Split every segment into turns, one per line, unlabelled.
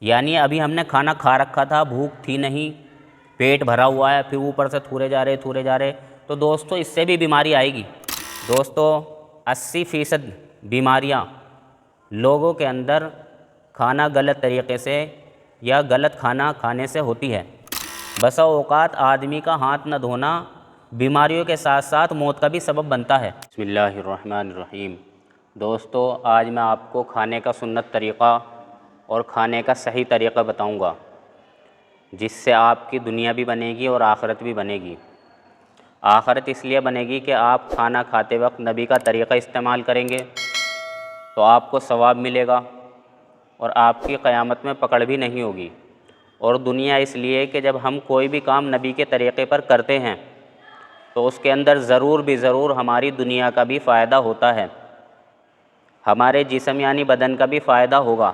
یعنی ابھی ہم نے کھانا کھا رکھا تھا، بھوک تھی نہیں، پیٹ بھرا ہوا ہے، پھر اوپر سے تھورے جا رہے، تو دوستو اس سے بھی بیماری آئے گی۔ دوستو 80% بیماریاں لوگوں کے اندر کھانا غلط طریقے سے یا غلط کھانا کھانے سے ہوتی ہے۔ بسا اوقات آدمی کا ہاتھ نہ دھونا بیماریوں کے ساتھ ساتھ موت کا بھی سبب بنتا ہے۔ بسم اللہ الرحمن الرحیم۔ دوستو آج میں آپ کو کھانے کا سنت طریقہ اور کھانے کا صحیح طریقہ بتاؤں گا، جس سے آپ کی دنیا بھی بنے گی اور آخرت بھی بنے گی۔ آخرت اس لیے بنے گی کہ آپ کھانا کھاتے وقت نبی کا طریقہ استعمال کریں گے تو آپ کو ثواب ملے گا اور آپ کی قیامت میں پکڑ بھی نہیں ہوگی۔ اور دنیا اس لیے کہ جب ہم کوئی بھی کام نبی کے طریقے پر کرتے ہیں تو اس کے اندر ضرور بھی ضرور ہماری دنیا کا بھی فائدہ ہوتا ہے، ہمارے جسم یعنی بدن کا بھی فائدہ ہوگا۔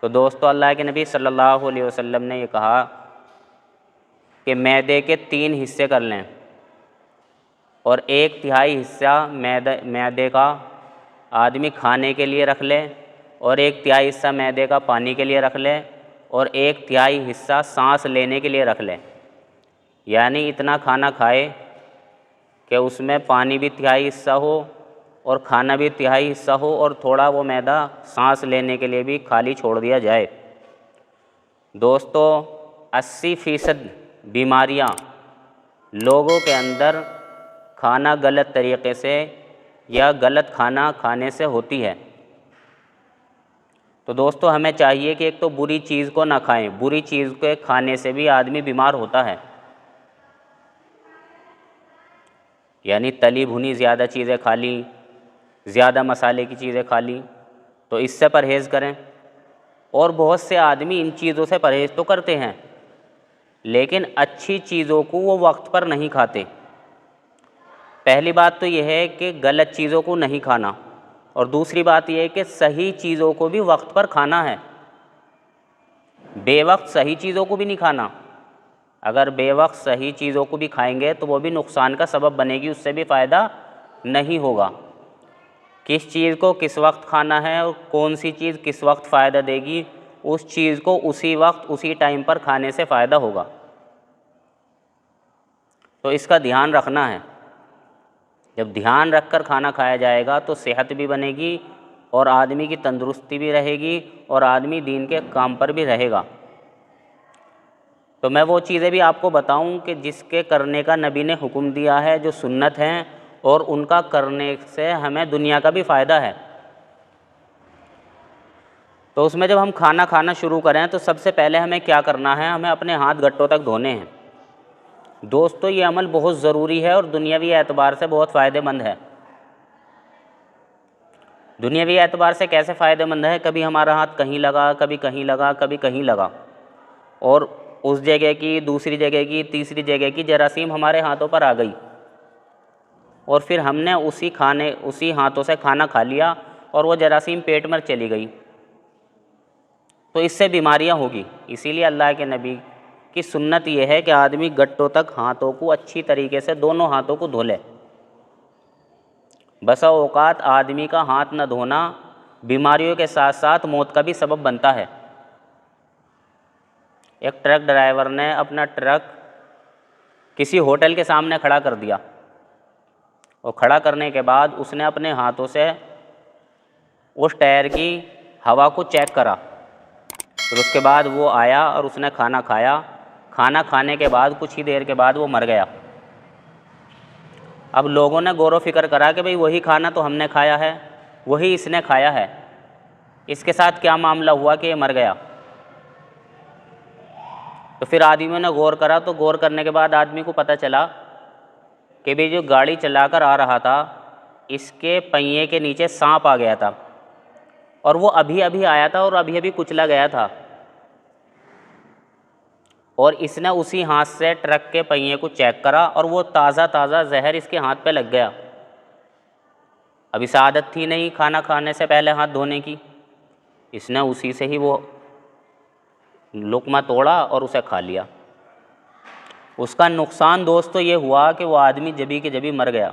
تو دوستو اللہ کے نبی صلی اللہ علیہ وسلم نے یہ کہا کہ معدے کے 3 حصے کر لیں اور 1/3 حصہ معدے کا آدمی کھانے کے لیے رکھ لے اور 1/3 حصہ معدے کا پانی کے لیے رکھ لے اور 1/3 حصہ سانس لینے کے لیے رکھ لے۔ یعنی اتنا کھانا کھائے کہ اس میں پانی بھی 1/3 حصہ ہو اور کھانا بھی 1/3 حصہ ہو اور تھوڑا وہ معدہ سانس لینے کے لیے بھی خالی چھوڑ دیا جائے۔ دوستو 80% بیماریاں لوگوں کے اندر کھانا غلط طریقے سے یا غلط کھانا کھانے سے ہوتی ہے۔ تو دوستو ہمیں چاہیے کہ ایک تو بری چیز کو نہ کھائیں، بری چیز کے کھانے سے بھی آدمی بیمار ہوتا ہے۔ یعنی تلی بھنی زیادہ چیزیں کھا لی، زیادہ مسالے کی چیزیں کھا لی تو اس سے پرہیز کریں۔ اور بہت سے آدمی ان چیزوں سے پرہیز تو کرتے ہیں لیکن اچھی چیزوں کو وہ وقت پر نہیں کھاتے۔ پہلی بات تو یہ ہے کہ غلط چیزوں کو نہیں کھانا، اور دوسری بات یہ ہے کہ صحیح چیزوں کو بھی وقت پر کھانا ہے۔ بے وقت صحیح چیزوں کو بھی نہیں کھانا۔ اگر بے وقت صحیح چیزوں کو بھی کھائیں گے تو وہ بھی نقصان کا سبب بنے گی، اس سے بھی فائدہ نہیں ہوگا۔ کس چیز کو کس وقت کھانا ہے اور کون سی چیز کس وقت فائدہ دے گی، اس چیز کو اسی وقت اسی ٹائم پر کھانے سے فائدہ ہوگا۔ تو اس کا دھیان رکھنا ہے۔ جب دھیان رکھ کر کھانا کھایا جائے گا تو صحت بھی بنے گی اور آدمی کی تندرستی بھی رہے گی اور آدمی دین کے کام پر بھی رہے گا۔ تو میں وہ چیزیں بھی آپ کو بتاؤں کہ جس کے کرنے کا نبی نے حکم دیا ہے، جو سنت ہیں، اور ان کا کرنے سے ہمیں دنیا کا بھی فائدہ ہے۔ تو اس میں جب ہم کھانا کھانا شروع کریں تو سب سے پہلے ہمیں کیا کرنا ہے؟ ہمیں اپنے ہاتھ گھٹوں تک دھونے ہیں۔ دوستو یہ عمل بہت ضروری ہے اور دنیاوی اعتبار سے بہت فائدہ مند ہے۔ دنیاوی اعتبار سے کیسے فائدہ مند ہے؟ کبھی ہمارا ہاتھ کہیں لگا، کبھی کہیں لگا، کبھی کہیں لگا، اور اس جگہ کی، دوسری جگہ کی، تیسری جگہ کی جراثیم ہمارے ہاتھوں پر آ گئی اور پھر ہم نے اسی ہاتھوں سے کھانا کھا لیا اور وہ جراثیم پیٹ میں چلی گئی تو اس سے بیماریاں ہوگی۔ اسی لیے اللہ کے نبی کی سنت یہ ہے کہ آدمی گٹوں تک ہاتھوں کو اچھی طریقے سے دونوں ہاتھوں کو دھو لے۔ بسا اوقات آدمی کا ہاتھ نہ دھونا بیماریوں کے ساتھ ساتھ موت کا بھی سبب بنتا ہے۔ ایک ٹرک ڈرائیور نے اپنا ٹرک کسی ہوٹل کے سامنے کھڑا کر دیا اور کھڑا کرنے کے بعد اس نے اپنے ہاتھوں سے اس ٹائر کی ہوا کو چیک کرا، پھر اس کے بعد وہ آیا اور اس نے کھانا کھایا۔ کھانا کھانے کے بعد کچھ ہی دیر کے بعد وہ مر گیا۔ اب لوگوں نے غور و فکر کرا کہ بھئی وہی کھانا تو ہم نے کھایا ہے، وہی اس نے کھایا ہے، اس کے ساتھ کیا معاملہ ہوا کہ یہ مر گیا؟ تو پھر آدمیوں نے غور کرا تو غور کرنے کے بعد آدمی کو پتہ چلا کہ بھی جو گاڑی چلا کر آ رہا تھا اس کے پہیے کے نیچے سانپ آ گیا تھا اور وہ ابھی ابھی آیا تھا اور ابھی ابھی کچلا گیا تھا، اور اس نے اسی ہاتھ سے ٹرک کے پہیے کو چیک کرا اور وہ تازہ تازہ زہر اس کے ہاتھ پہ لگ گیا۔ اب اس عادت تھی نہیں کھانا کھانے سے پہلے ہاتھ دھونے کی، اس نے اسی سے ہی وہ لقمہ توڑا اور اسے کھا لیا۔ اس کا نقصان دوستو یہ ہوا کہ وہ آدمی جبھی کے جبھی مر گیا۔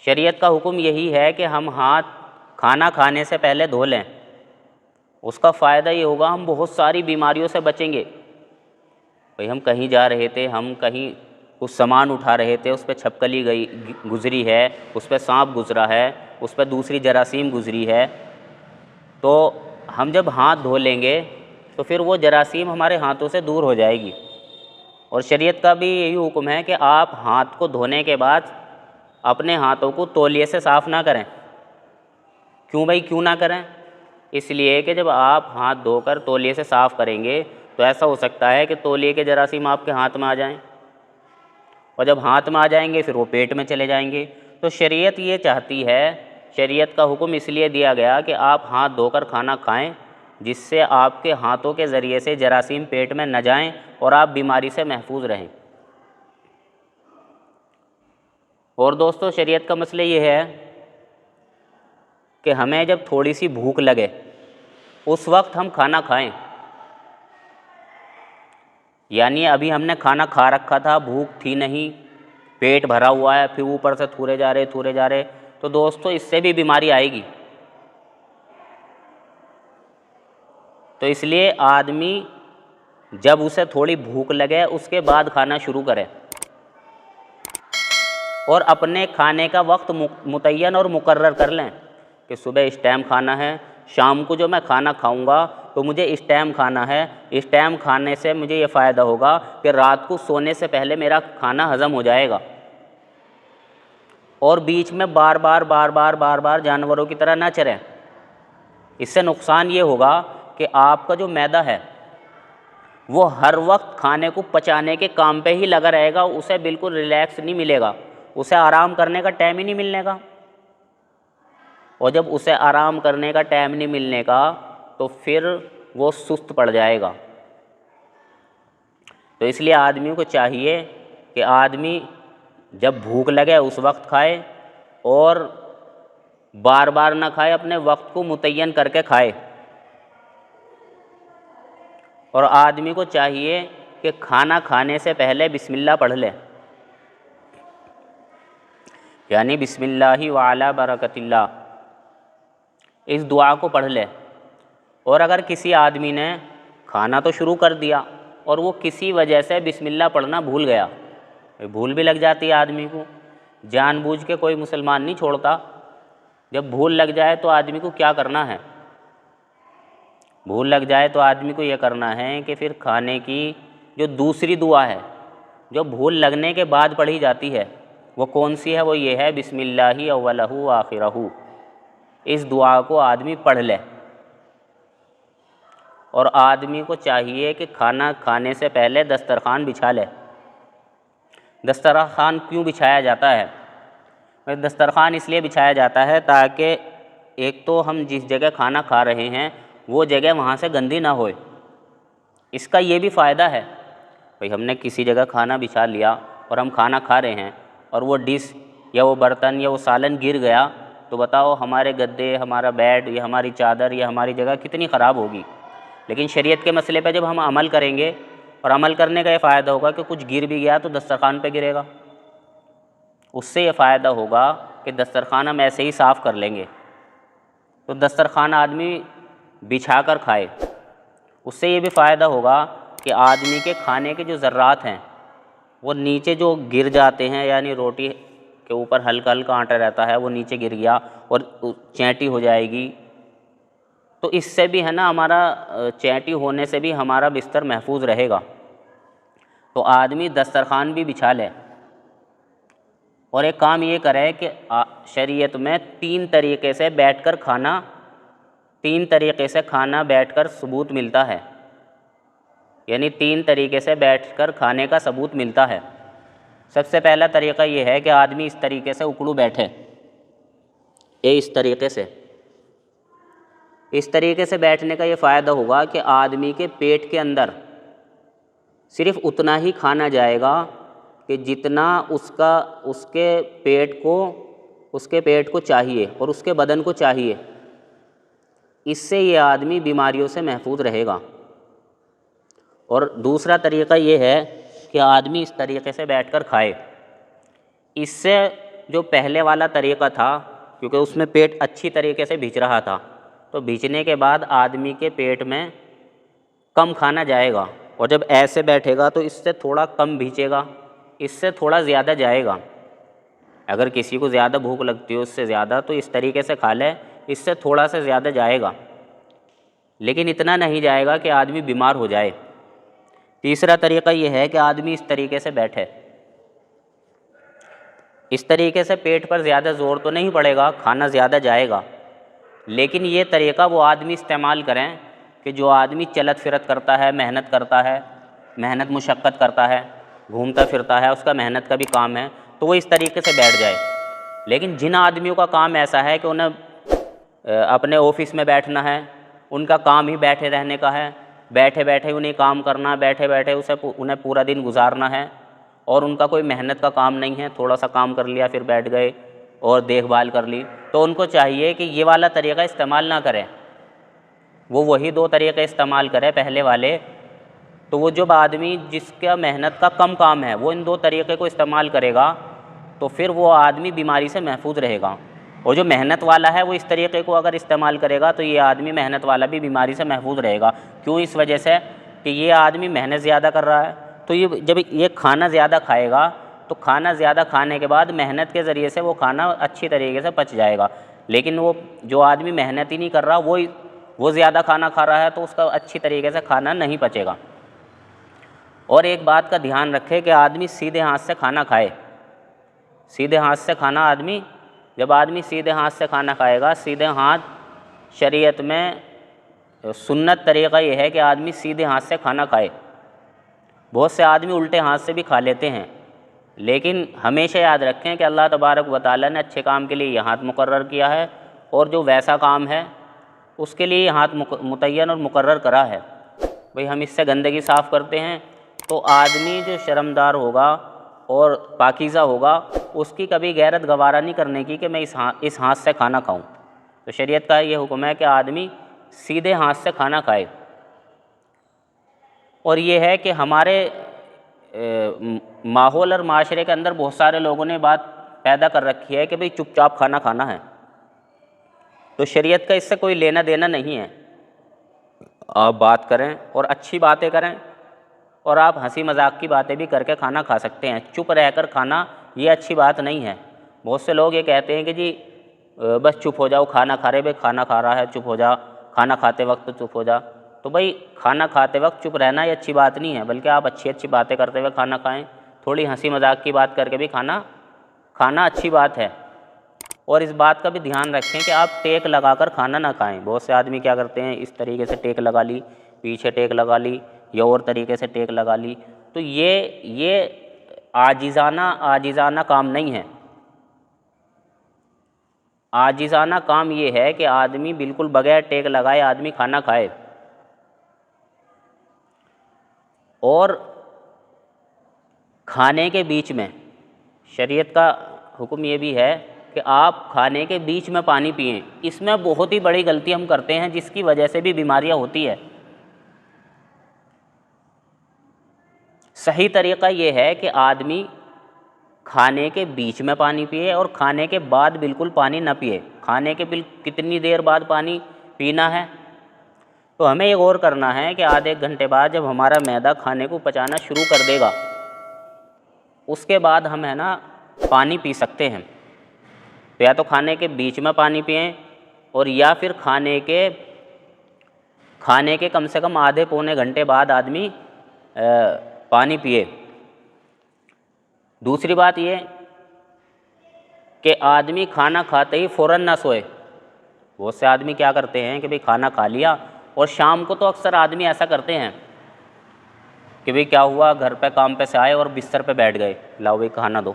شریعت کا حکم یہی ہے کہ ہم ہاتھ کھانا کھانے سے پہلے دھو لیں، اس کا فائدہ یہ ہوگا ہم بہت ساری بیماریوں سے بچیں گے۔ بھئی ہم کہیں جا رہے تھے، ہم کہیں کچھ سامان اٹھا رہے تھے، اس پہ چھپکلی گزری ہے، اس پہ سانپ گزرا ہے، اس پہ دوسری جراثیم گزری ہے، تو ہم جب ہاتھ دھو لیں گے تو پھر وہ جراثیم ہمارے ہاتھوں سے دور ہو جائے گی۔ اور شریعت کا بھی یہی حکم ہے کہ آپ ہاتھ کو دھونے کے بعد اپنے ہاتھوں کو تولیے سے صاف نہ کریں۔ کیوں بھائی کیوں نہ کریں؟ اس لیے کہ جب آپ ہاتھ دھو کر تولیے سے صاف کریں گے تو ایسا ہو سکتا ہے کہ تولیے کے جراثیم آپ کے ہاتھ میں آ جائیں، اور جب ہاتھ میں آ جائیں گے پھر وہ پیٹ میں چلے جائیں گے۔ تو شریعت یہ چاہتی ہے، شریعت کا حکم اس لیے دیا گیا کہ آپ ہاتھ دھو کر کھانا کھائیں جس سے آپ کے ہاتھوں کے ذریعے سے جراثیم پیٹ میں نہ جائیں اور آپ بیماری سے محفوظ رہیں۔ اور دوستو شریعت کا مسئلہ یہ ہے کہ ہمیں جب تھوڑی سی بھوک لگے اس وقت ہم کھانا کھائیں، یعنی ابھی ہم نے کھانا کھا رکھا تھا، بھوک تھی نہیں، پیٹ بھرا ہوا ہے، پھر اوپر سے تھورے جا رہے، تو دوستو اس سے بھی بیماری آئے گی۔ تو اس لیے آدمی جب اسے تھوڑی بھوک لگے اس کے بعد کھانا شروع کرے، اور اپنے کھانے کا وقت متعین اور مقرر کر لیں کہ صبح اس ٹائم کھانا ہے، شام کو جو میں کھانا کھاؤں گا تو مجھے اس ٹائم کھانا ہے، اس ٹائم کھانے سے مجھے یہ فائدہ ہوگا کہ رات کو سونے سے پہلے میرا کھانا ہضم ہو جائے گا، اور بیچ میں بار بار جانوروں کی طرح نہ چریں۔ اس سے نقصان یہ ہوگا کہ آپ کا جو معدہ ہے وہ ہر وقت کھانے کو پچانے کے کام پہ ہی لگا رہے گا، اسے بالکل ریلیکس نہیں ملے گا، اسے آرام کرنے کا ٹائم ہی نہیں ملنے کا، اور جب اسے آرام کرنے کا ٹائم نہیں ملنے کا تو پھر وہ سست پڑ جائے گا۔ تو اس لیے آدمی کو چاہیے کہ آدمی جب بھوک لگے اس وقت کھائے، اور بار بار نہ کھائے، اپنے وقت کو متعین کر کے کھائے۔ اور آدمی کو چاہیے کہ کھانا کھانے سے پہلے بسم اللہ پڑھ لے، یعنی بسم اللہ وعلی برکت اللہ، اس دعا کو پڑھ لے۔ اور اگر کسی آدمی نے کھانا تو شروع کر دیا اور وہ کسی وجہ سے بسم اللہ پڑھنا بھول گیا، بھول بھی لگ جاتی ہے آدمی کو، جان بوجھ کے کوئی مسلمان نہیں چھوڑتا، جب بھول لگ جائے تو آدمی کو کیا کرنا ہے؟ بھول لگ جائے تو آدمی کو یہ کرنا ہے کہ پھر کھانے کی جو دوسری دعا ہے جو بھول لگنے کے بعد پڑھی جاتی ہے وہ کون سی ہے؟ وہ یہ ہے بسم اللہ اولہ وآخرہ، اس دعا کو آدمی پڑھ لے۔ اور آدمی کو چاہیے کہ کھانا کھانے سے پہلے دسترخوان بچھا لے۔ دسترخوان کیوں بچھایا جاتا ہے؟ دسترخوان اس لیے بچھایا جاتا ہے تاکہ ایک تو ہم جس جگہ کھانا کھا رہے ہیں وہ جگہ وہاں سے گندی نہ ہوئے۔ اس کا یہ بھی فائدہ ہے، بھئی ہم نے کسی جگہ کھانا بچھا لیا اور ہم کھانا کھا رہے ہیں اور وہ ڈش یا وہ برتن یا وہ سالن گر گیا تو بتاؤ ہمارے گدے، ہمارا بیڈ یا ہماری چادر یا ہماری جگہ کتنی خراب ہوگی۔ لیکن شریعت کے مسئلے پہ جب ہم عمل کریں گے، اور عمل کرنے کا یہ فائدہ ہوگا کہ کچھ گر بھی گیا تو دسترخوان پہ گرے گا، اس سے یہ فائدہ ہوگا کہ دسترخوان ہم ایسے ہی صاف کر لیں گے۔ تو دسترخوان آدمی بچھا کر کھائے، اس سے یہ بھی فائدہ ہوگا کہ آدمی کے کھانے کے جو ذرات ہیں وہ نیچے جو گر جاتے ہیں، یعنی روٹی کے اوپر ہلکا ہلکا آٹا رہتا ہے وہ نیچے گر گیا اور چینٹی ہو جائے گی، تو اس سے بھی ہے نا ہمارا چینٹی ہونے سے بھی ہمارا بستر محفوظ رہے گا۔ تو آدمی دسترخوان بھی بچھا لے، اور ایک کام یہ کرے کہ شریعت میں تین طریقے سے بیٹھ کر کھانا بیٹھ کر ثبوت ملتا ہے، یعنی تین طریقے سے بیٹھ کر کھانے کا ثبوت ملتا ہے۔ سب سے پہلا طریقہ یہ ہے کہ آدمی اس طریقے سے اکڑو بیٹھے، اس طریقے سے بیٹھنے کا یہ فائدہ ہوگا کہ آدمی کے پیٹ کے اندر صرف اتنا ہی کھانا جائے گا کہ جتنا اس کے پیٹ کو چاہیے اور اس کے بدن کو چاہیے۔ اس سے یہ آدمی بیماریوں سے محفوظ رہے گا۔ اور دوسرا طریقہ یہ ہے کہ آدمی اس طریقے سے بیٹھ کر کھائے۔ اس سے جو پہلے والا طریقہ تھا، کیونکہ اس میں پیٹ اچھی طریقے سے بھیچ رہا تھا، تو بھیچنے کے بعد آدمی کے پیٹ میں کم کھانا جائے گا، اور جب ایسے بیٹھے گا تو اس سے تھوڑا کم بھیچے گا، اس سے تھوڑا زیادہ جائے گا۔ اگر کسی کو زیادہ بھوک لگتی ہو اس سے زیادہ، تو اس طریقے سے کھا لے، اس سے تھوڑا سا زیادہ جائے گا، لیکن اتنا نہیں جائے گا کہ آدمی بیمار ہو جائے۔ تیسرا طریقہ یہ ہے کہ آدمی اس طریقے سے بیٹھے، اس طریقے سے پیٹ پر زیادہ زور تو نہیں پڑے گا، کھانا زیادہ جائے گا، لیکن یہ طریقہ وہ آدمی استعمال کریں کہ جو آدمی چلت پھرت کرتا ہے، محنت کرتا ہے، محنت مشقت کرتا ہے، گھومتا پھرتا ہے، اس کا محنت کا بھی کام ہے، تو وہ اس طریقے سے بیٹھ جائے۔ لیکن جن آدمیوں کا کام ایسا ہے کہ انہیں اپنے آفس میں بیٹھنا ہے، ان کا کام ہی بیٹھے رہنے کا ہے، بیٹھے بیٹھے انہیں کام کرنا، بیٹھے بیٹھے انہیں پورا دن گزارنا ہے، اور ان کا کوئی محنت کا کام نہیں ہے، تھوڑا سا کام کر لیا پھر بیٹھ گئے اور دیکھ بھال کر لی، تو ان کو چاہیے کہ یہ والا طریقہ استعمال نہ کریں، وہ وہی دو طریقے استعمال کرے پہلے والے۔ تو وہ جب آدمی جس کا محنت کا کم کام ہے وہ ان دو طریقے کو استعمال کرے گا تو پھر وہ آدمی بیماری سے محفوظ رہے گا، اور جو محنت والا ہے وہ اس طریقے کو اگر استعمال کرے گا تو یہ آدمی محنت والا بھی بیماری سے محفوظ رہے گا۔ کیوں؟ اس وجہ سے کہ یہ آدمی محنت زیادہ کر رہا ہے، تو یہ جب یہ کھانا زیادہ کھائے گا تو کھانا زیادہ کھانے کے بعد محنت کے ذریعے سے وہ کھانا اچھی طریقے سے پچ جائے گا، لیکن وہ جو آدمی محنت ہی نہیں کر رہا وہ زیادہ کھانا کھا رہا ہے تو اس کا اچھی طریقے سے کھانا نہیں پچے گا۔ اور ایک بات کا دھیان رکھے کہ آدمی سیدھے ہاتھ سے کھانا کھائے، سیدھے ہاتھ سے کھانا جب آدمی سیدھے ہاتھ سے کھانا کھائے گا، سیدھے ہاتھ شریعت میں سنت طریقہ یہ ہے کہ آدمی سیدھے ہاتھ سے کھانا کھائے۔ بہت سے آدمی الٹے ہاتھ سے بھی کھا لیتے ہیں، لیکن ہمیشہ یاد رکھیں کہ اللہ تبارک و تعالیٰ نے اچھے کام کے لیے یہ ہاتھ مقرر کیا ہے، اور جو ویسا کام ہے اس کے لیے یہ ہاتھ متعین اور مقرر کرا ہے۔ بھئی ہم اس سے گندگی صاف کرتے ہیں تو آدمی جو شرمدار ہوگا اور پاکیزہ ہوگا اس کی کبھی غیرت گوارا نہیں کرنے کی کہ میں اس ہاتھ سے کھانا کھاؤں۔ تو شریعت کا یہ حکم ہے کہ آدمی سیدھے ہاتھ سے کھانا کھائے۔ اور یہ ہے کہ ہمارے ماحول اور معاشرے کے اندر بہت سارے لوگوں نے بات پیدا کر رکھی ہے کہ بھئی چپ چاپ کھانا کھانا ہے، تو شریعت کا اس سے کوئی لینا دینا نہیں ہے۔ آپ بات کریں اور اچھی باتیں کریں، اور آپ ہنسی مذاق کی باتیں بھی کر کے کھانا کھا سکتے ہیں، چپ رہ کر کھانا یہ اچھی بات نہیں ہے۔ بہت سے لوگ یہ کہتے ہیں کہ جی بس چپ ہو جاؤ، کھانا کھا رہے، بھائی کھانا کھا رہا ہے چپ ہو جا، کھانا کھاتے وقت چپ ہو جا۔ تو بھائی کھانا کھاتے وقت چپ رہنا یہ اچھی بات نہیں ہے، بلکہ آپ اچھی اچھی باتیں کرتے ہوئے کھانا کھائیں، تھوڑی ہنسی مذاق کی بات کر کے بھی کھانا اچھی بات ہے۔ اور اس بات کا بھی دھیان رکھیں کہ آپ ٹیک لگا کر کھانا نہ کھائیں۔ بہت سے آدمی کیا کرتے ہیں، اس طریقے سے ٹیک لگا لی، پیچھے ٹیک لگا لی، یا اور طریقے سے ٹیک لگا لی، تو یہ عاجزانہ کام نہیں ہے۔ عاجزانہ کام یہ ہے کہ آدمی بالکل بغیر ٹیک لگائے آدمی کھانا کھائے۔ اور کھانے کے بیچ میں شریعت کا حکم یہ بھی ہے کہ آپ کھانے کے بیچ میں پانی پئیں۔ اس میں بہت ہی بڑی غلطی ہم کرتے ہیں جس کی وجہ سے بھی بیماریاں ہوتی ہے۔ صحیح طریقہ یہ ہے کہ آدمی کھانے کے بیچ میں پانی پیے اور کھانے کے بعد بالکل پانی نہ پیے۔ کھانے کے کتنی دیر بعد پانی پینا ہے؟ تو ہمیں یہ غور کرنا ہے کہ آدھے ایک گھنٹے بعد جب ہمارا معدہ کھانے کو پچانا شروع کر دے گا، اس کے بعد ہم پانی پی سکتے ہیں۔ تو یا تو کھانے کے بیچ میں پانی پئیں، اور یا پھر کھانے کے کم سے کم آدھے پونے گھنٹے بعد آدمی پانی پیے۔ دوسری بات یہ کہ آدمی کھانا کھاتے ہی فوراً نہ سوئے۔ بہت سے آدمی کیا کرتے ہیں کہ بھئی کھانا کھا لیا، اور شام کو تو اکثر آدمی ایسا کرتے ہیں کہ بھئی کیا ہوا، گھر پہ کام پہ سے آئے اور بستر پہ بیٹھ گئے، لاؤ بھئی کھانا دو،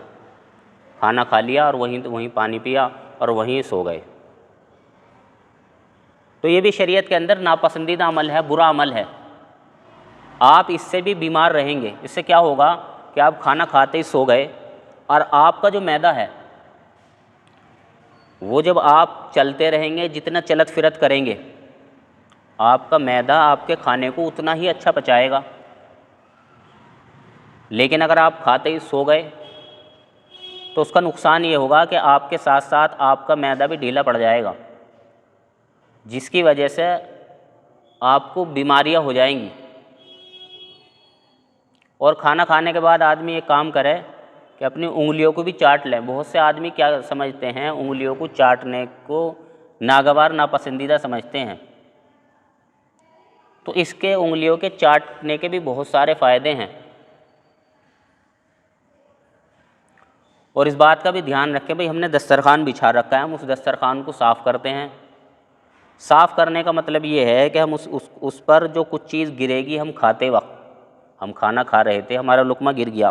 کھانا کھا لیا اور وہیں پانی پیا اور وہیں سو گئے۔ تو یہ بھی شریعت کے اندر ناپسندیدہ عمل ہے، برا عمل ہے۔ آپ اس سے بھی بیمار رہیں گے۔ اس سے کیا ہوگا کہ آپ کھانا کھاتے ہی سو گئے، اور آپ کا جو معدہ ہے وہ جب آپ چلتے رہیں گے، جتنا چلت پھرت کریں گے، آپ کا معدہ آپ کے کھانے کو اتنا ہی اچھا پچائے گا۔ لیکن اگر آپ کھاتے ہی سو گئے تو اس کا نقصان یہ ہوگا کہ آپ کے ساتھ ساتھ آپ کا معدہ بھی ڈھیلا پڑ جائے گا۔ جس کی وجہ سے آپ کو بیماریاں ہو جائیں گی۔ اور کھانا کھانے کے بعد آدمی ایک کام کرے کہ اپنی انگلیوں کو بھی چاٹ لیں۔ بہت سے آدمی کیا سمجھتے ہیں، انگلیوں کو چاٹنے کو ناگوار ناپسندیدہ سمجھتے ہیں، تو اس کے انگلیوں کے چاٹنے کے بھی بہت سارے فائدے ہیں۔ اور اس بات کا بھی دھیان رکھیں بھئی ہم نے دسترخوان بچھا رکھا ہے، ہم اس دسترخوان کو صاف کرتے ہیں۔ صاف کرنے کا مطلب یہ ہے کہ ہم اس پر جو کچھ چیز گرے گی، ہم کھاتے وقت، ہم کھانا کھا رہے تھے، ہمارا لقمہ گر گیا،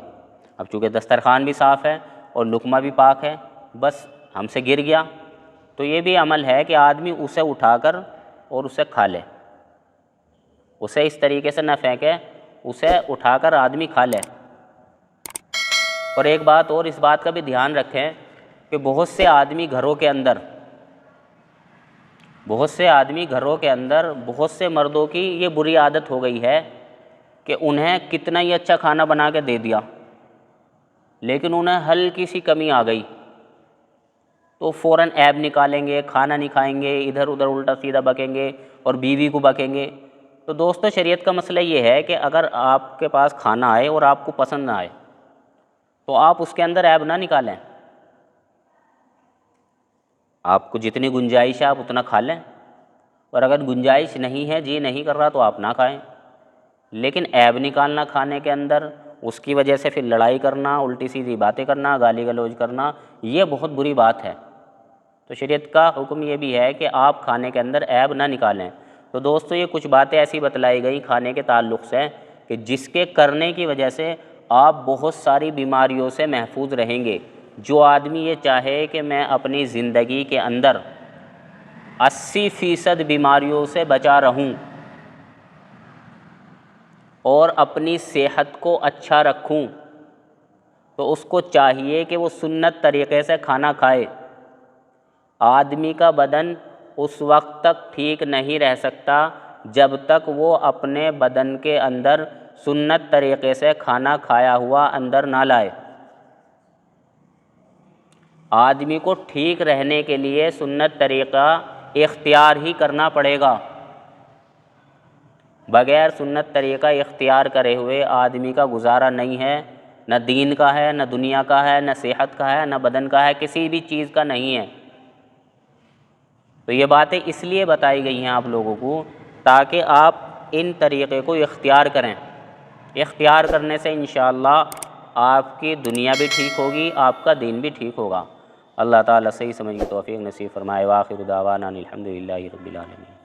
اب چونکہ دسترخوان بھی صاف ہے اور لقمہ بھی پاک ہے، بس ہم سے گر گیا، تو یہ بھی عمل ہے کہ آدمی اسے اٹھا کر اور اسے کھا لے، اسے اس طریقے سے نہ پھینکے، اسے اٹھا کر آدمی کھا لے۔ اور ایک بات اور، اس بات کا بھی دھیان رکھیں کہ بہت سے آدمی گھروں کے اندر بہت سے مردوں کی یہ بری عادت ہو گئی ہے کہ انہیں کتنا ہی اچھا کھانا بنا کے دے دیا، لیکن انہیں ہلکی سی کمی آ گئی تو فوراً عیب نکالیں گے، کھانا نہیں کھائیں گے، ادھر ادھر الٹا سیدھا بکیں گے اور بیوی کو بکیں گے۔ تو دوستو، شریعت کا مسئلہ یہ ہے کہ اگر آپ کے پاس کھانا آئے اور آپ کو پسند نہ آئے تو آپ اس کے اندر عیب نہ نکالیں، آپ کو جتنی گنجائش ہے آپ اتنا کھا لیں، اور اگر گنجائش نہیں ہے، جی نہیں کر رہا، تو آپ نہ کھائیں۔ لیکن عیب نکالنا کھانے کے اندر، اس کی وجہ سے پھر لڑائی کرنا، الٹی سیدھی باتیں کرنا، گالی گلوچ کرنا، یہ بہت بری بات ہے۔ تو شریعت کا حکم یہ بھی ہے کہ آپ کھانے کے اندر عیب نہ نکالیں۔ تو دوستو، یہ کچھ باتیں ایسی بتلائی گئیں کھانے کے تعلق سے کہ جس کے کرنے کی وجہ سے آپ بہت ساری بیماریوں سے محفوظ رہیں گے۔ جو آدمی یہ چاہے کہ میں اپنی زندگی کے اندر 80% بیماریوں سے بچا رہوں اور اپنی صحت کو اچھا رکھوں، تو اس کو چاہیے کہ وہ سنت طریقے سے کھانا کھائے۔ آدمی کا بدن اس وقت تک ٹھیک نہیں رہ سکتا جب تک وہ اپنے بدن کے اندر سنت طریقے سے کھانا کھایا ہوا اندر نہ لائے۔ آدمی کو ٹھیک رہنے کے لیے سنت طریقہ اختیار ہی کرنا پڑے گا۔ بغیر سنت طریقہ اختیار کرے ہوئے آدمی کا گزارا نہیں ہے، نہ دین کا ہے، نہ دنیا کا ہے، نہ صحت کا ہے، نہ بدن کا ہے، کسی بھی چیز کا نہیں ہے۔ تو یہ باتیں اس لیے بتائی گئی ہیں آپ لوگوں کو تاکہ آپ ان طریقے کو اختیار کریں۔ اختیار کرنے سے انشاءاللہ آپ کی دنیا بھی ٹھیک ہوگی، آپ کا دین بھی ٹھیک ہوگا۔ اللہ تعالیٰ صحیح سمجھ کی توفیق نصیب فرمائے۔ وآخر دعوانا الحمدللہ رب العالمین۔